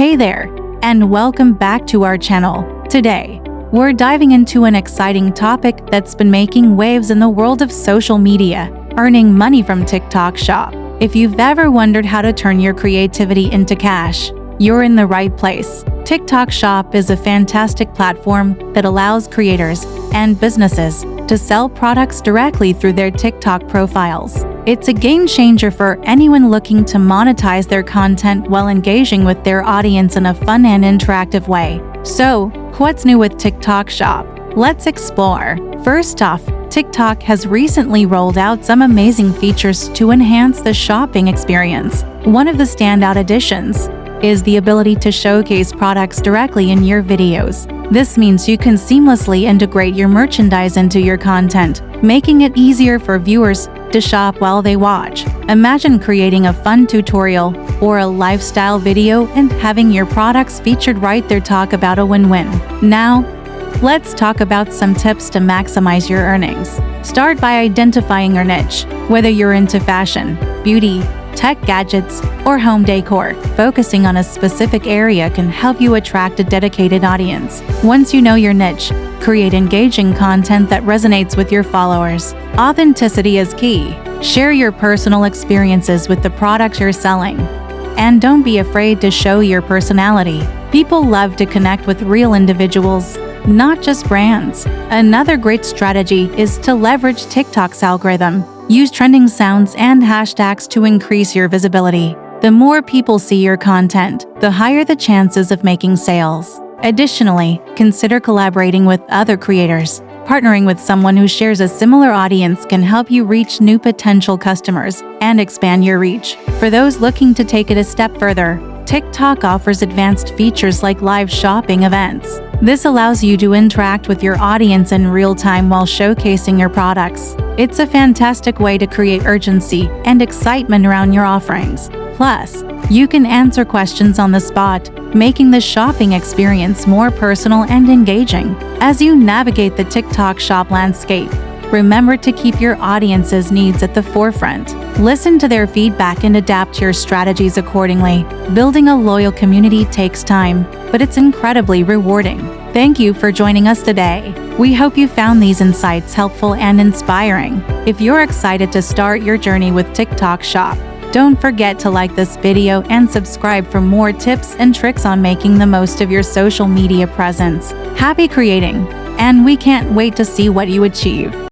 Hey there, and welcome back to our channel. Today, we're diving into an exciting topic that's been making waves in the world of social media: earning money from TikTok Shop. If you've ever wondered how to turn your creativity into cash, you're in the right place. TikTok Shop is a fantastic platform that allows creators and businesses to sell products directly through their TikTok profiles. It's a game changer for anyone looking to monetize their content while engaging with their audience in a fun and interactive way. So, what's new with TikTok Shop? Let's explore. First off, TikTok has recently rolled out some amazing features to enhance the shopping experience. One of the standout additions is the ability to showcase products directly in your videos. This means you can seamlessly integrate your merchandise into your content, making it easier for viewers to shop while they watch. Imagine creating a fun tutorial or a lifestyle video and having your products featured right there. Talk about a win-win. Now, let's talk about some tips to maximize your earnings. Start by identifying your niche. Whether you're into fashion, beauty, tech gadgets, or home decor, focusing on a specific area can help you attract a dedicated audience. Once you know your niche, create engaging content that resonates with your followers. Authenticity is key. Share your personal experiences with the products you're selling. And don't be afraid to show your personality. People love to connect with real individuals, not just brands. Another great strategy is to leverage TikTok's algorithm. Use trending sounds and hashtags to increase your visibility. The more people see your content, the higher the chances of making sales. Additionally, consider collaborating with other creators. Partnering with someone who shares a similar audience can help you reach new potential customers and expand your reach. For those looking to take it a step further, TikTok offers advanced features like live shopping events. This allows you to interact with your audience in real time while showcasing your products. It's a fantastic way to create urgency and excitement around your offerings. Plus, you can answer questions on the spot, making the shopping experience more personal and engaging. As you navigate the TikTok Shop landscape, remember to keep your audience's needs at the forefront. Listen to their feedback and adapt your strategies accordingly. Building a loyal community takes time, but it's incredibly rewarding. Thank you for joining us today. We hope you found these insights helpful and inspiring. If you're excited to start your journey with TikTok Shop, don't forget to like this video and subscribe for more tips and tricks on making the most of your social media presence. Happy creating, and we can't wait to see what you achieve.